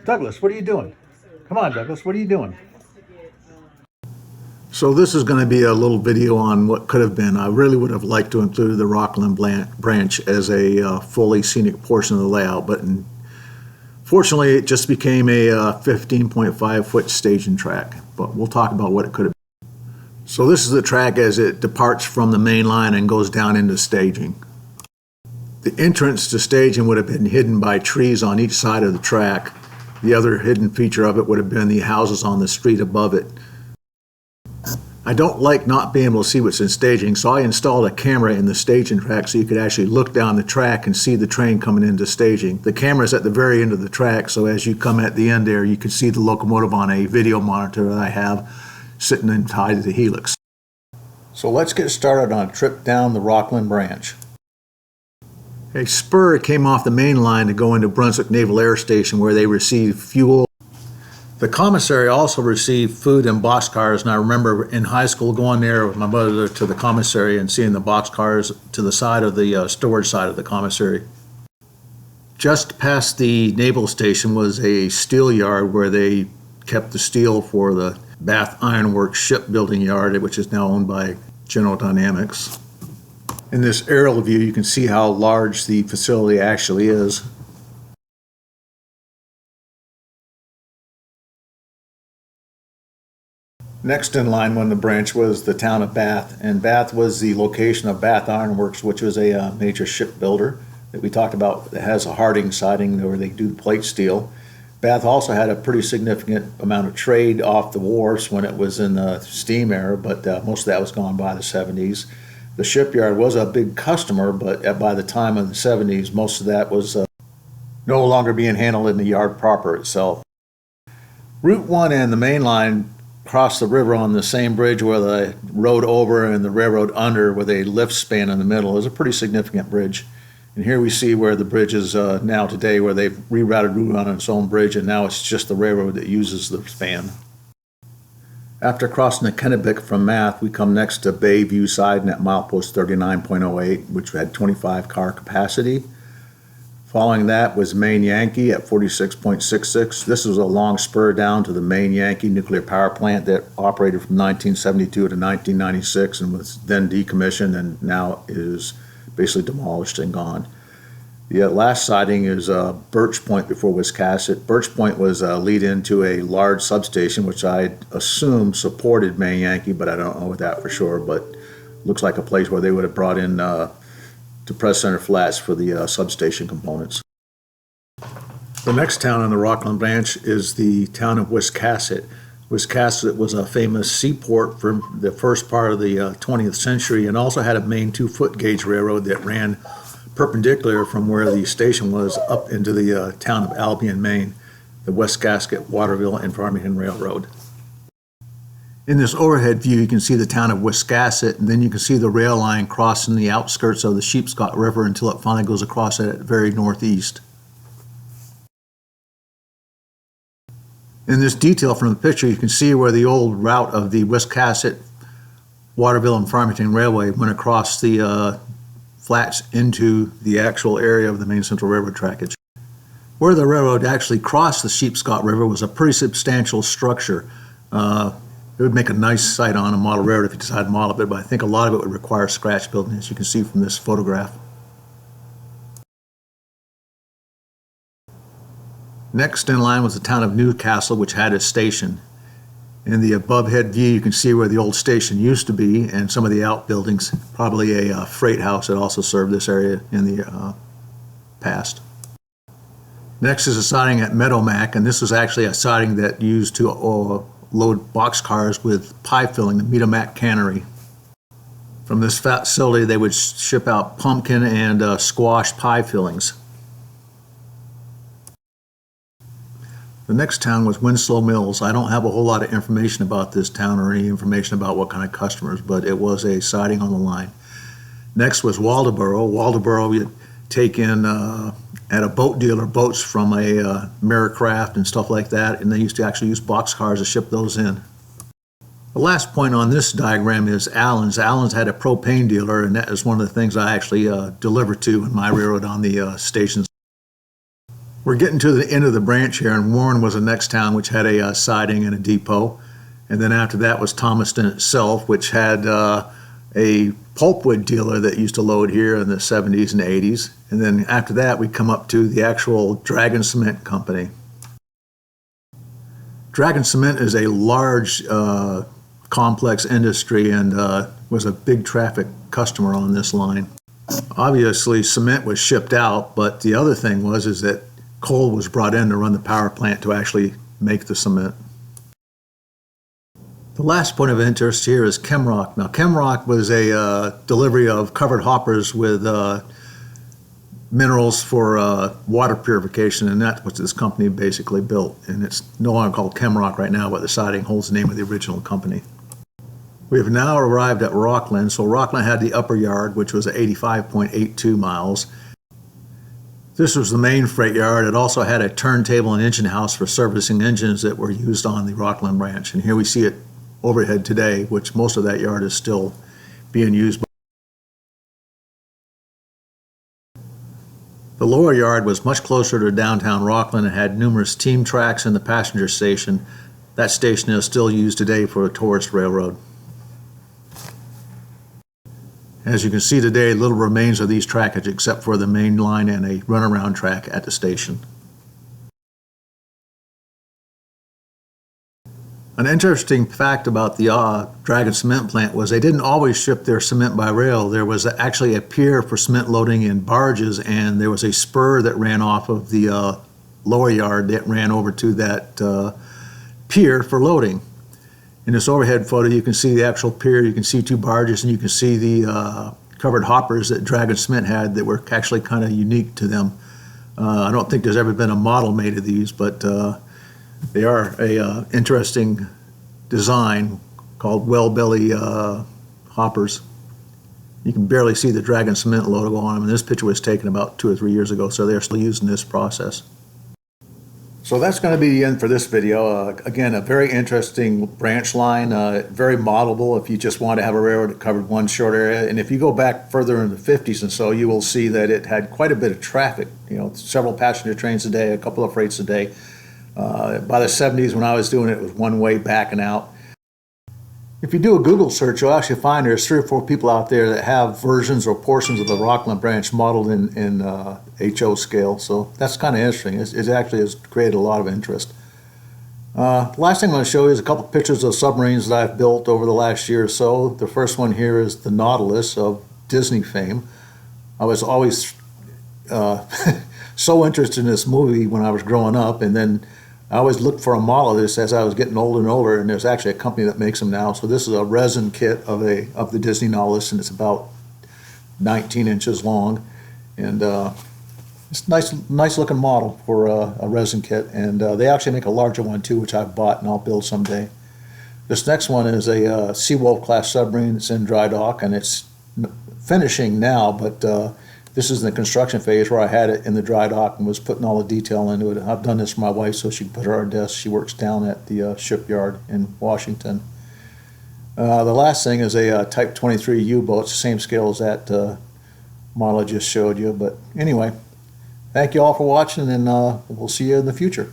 Douglas, what are you doing? Come on, Douglas, what are you doing? So this is going to be a little video on what could have been. I really would have liked to include the Rockland Branch as a fully scenic portion of the layout, but fortunately it just became a 15.5 foot staging track. But we'll talk about what it could have been. So this is the track as it departs from the main line and goes down into staging. The entrance to staging would have been hidden by trees on each side of the track. The other hidden feature of it would have been the houses on the street above it. I don't like not being able to see what's in staging, so I installed a camera in the staging track so you could actually look down the track and see the train coming into staging. The camera's at the very end of the track, so as you come at the end there, you can see the locomotive on a video monitor that I have sitting inside the helix. So let's get started on a trip down the Rockland Branch. A spur came off the main line to go into Brunswick Naval Air Station where they received fuel. The commissary also received food in boxcars, and I remember in high school going there with my mother to the commissary and seeing the boxcars to the side of the storage side of the commissary. Just past the naval station was a steel yard where they kept the steel for the Bath Iron Works shipbuilding yard, which is now owned by General Dynamics. In this aerial view, you can see how large the facility actually is. Next in line on the branch was the town of Bath, and Bath was the location of Bath Iron Works, which was a major shipbuilder that we talked about that has a Harding siding where they do plate steel. Bath also had a pretty significant amount of trade off the wharves when it was in the steam era, but most of that was gone by the 70s. The shipyard was a big customer, but by the time of the 70s, most of that was no longer being handled in the yard proper itself. Route 1 and the main line crossed the river on the same bridge where the road over and the railroad under with a lift span in the middle. It was a pretty significant bridge. And here we see where the bridge is now today, where they've rerouted Route on its own bridge, and now it's just the railroad that uses the span. After crossing the Kennebec from Math, we come next to Bayview Siding at milepost 39.08, which had 25 car capacity. Following that was Main Yankee at 46.66. This was a long spur down to the Main Yankee nuclear power plant that operated from 1972 to 1996 and was then decommissioned and now is basically demolished and gone. The last siding is Birch Point before Wiscasset. Birch Point was a lead into a large substation, which I assume supported Main Yankee, but I don't know that for sure. But looks like a place where they would have brought in to Press Center Flats for the substation components. The next town on the Rockland Branch is the town of Wiscasset. Wiscasset was a famous seaport for the first part of the 20th century and also had a main 2-foot gauge railroad that ran perpendicular from where the station was up into the town of Albion, Maine, the Wiscasset, Waterville, and Farmington Railroad. In this overhead view, you can see the town of Wiscasset, and then you can see the rail line crossing the outskirts of the Sheepscott River until it finally goes across at the very northeast. In this detail from the picture, you can see where the old route of the Wiscasset, Waterville, and Farmington Railway went across the flats into the actual area of the Main Central Railroad trackage. Where the railroad actually crossed the Sheepscott River was a pretty substantial structure. It would make a nice site on a model railroad if you decided to model it, but I think a lot of it would require scratch building, as you can see from this photograph. Next in line was the town of Newcastle, which had a station. In the above head view, you can see where the old station used to be and some of the outbuildings, probably a freight house that also served this area in the past. Next is a siding at Meadowmack, and this was actually a siding that used to load boxcars with pie filling, the Meadowmack Cannery. From this facility, they would ship out pumpkin and squash pie fillings. The next town was Winslow Mills. I don't have a whole lot of information about this town or any information about what kind of customers, but it was a siding on the line. Next was Waldoboro. Waldoboro, you'd take in at a boat dealer boats from a Merricraft and stuff like that, and they used to actually use boxcars to ship those in. The last point on this diagram is Allen's. Allen's had a propane dealer, and that is one of the things I actually delivered to in my railroad on the stations. We're getting to the end of the branch here, and Warren was the next town, which had a siding and a depot. And then after that was Thomaston itself, which had a pulpwood dealer that used to load here in the 70s and 80s. And then after that, we come up to the actual Dragon Cement Company. Dragon Cement is a large complex industry and was a big traffic customer on this line. Obviously, cement was shipped out, but the other thing is that coal was brought in to run the power plant to actually make the cement. The last point of interest here is Chemrock. Now, Chemrock was a delivery of covered hoppers with minerals for water purification, and that's what this company basically built. And it's no longer called Chemrock right now, but the siding holds the name of the original company. We have now arrived at Rocklin. So Rocklin had the upper yard, which was 85.82 miles. This was the main freight yard. It also had a turntable and engine house for servicing engines that were used on the Rockland Branch. And here we see it overhead today, which most of that yard is still being used. The lower yard was much closer to downtown Rockland and had numerous team tracks in the passenger station. That station is still used today for a tourist railroad. As you can see today, little remains of these trackage except for the main line and a runaround track at the station. An interesting fact about the Dragon Cement plant was they didn't always ship their cement by rail. There was actually a pier for cement loading in barges, and there was a spur that ran off of the lower yard that ran over to that pier for loading. In this overhead photo, you can see the actual pier, you can see two barges, and you can see the covered hoppers that Dragon Cement had that were actually kind of unique to them. I don't think there's ever been a model made of these, but they are a interesting design called well belly hoppers. You can barely see the Dragon Cement logo on them, and this picture was taken about 2 or 3 years ago, so they're still using this process. So that's going to be the end for this video. Again, a very interesting branch line, very modelable if you just want to have a railroad that covered one short area. And if you go back further in the 50s and so, you will see that it had quite a bit of traffic, several passenger trains a day, a couple of freights a day. By the 70s when I was doing it, it was one way backing out. If you do a Google search, you'll actually find there's 3 or 4 people out there that have versions or portions of the Rockland Branch modeled in HO scale. So that's kind of interesting. It actually has created a lot of interest. The last thing I'm going to show you is a couple pictures of submarines that I've built over the last year or so. The first one here is the Nautilus of Disney fame. I was always so interested in this movie when I was growing up, and then I always looked for a model of this as I was getting older and older, and there's actually a company that makes them now. So this is a resin kit of the Disney Nautilus, and it's about 19 inches long, and it's a nice looking model for a resin kit. And they actually make a larger one too, which I've bought and I'll build someday. This next one is a Seawolf class submarine. It's in dry dock and it's finishing now, but this is in the construction phase where I had it in the dry dock and was putting all the detail into it. I've done this for my wife so she can put her on her desk. She works down at the shipyard in Washington. The last thing is a Type 23 U-boat. It's the same scale as that model I just showed you. But anyway, thank you all for watching, and we'll see you in the future.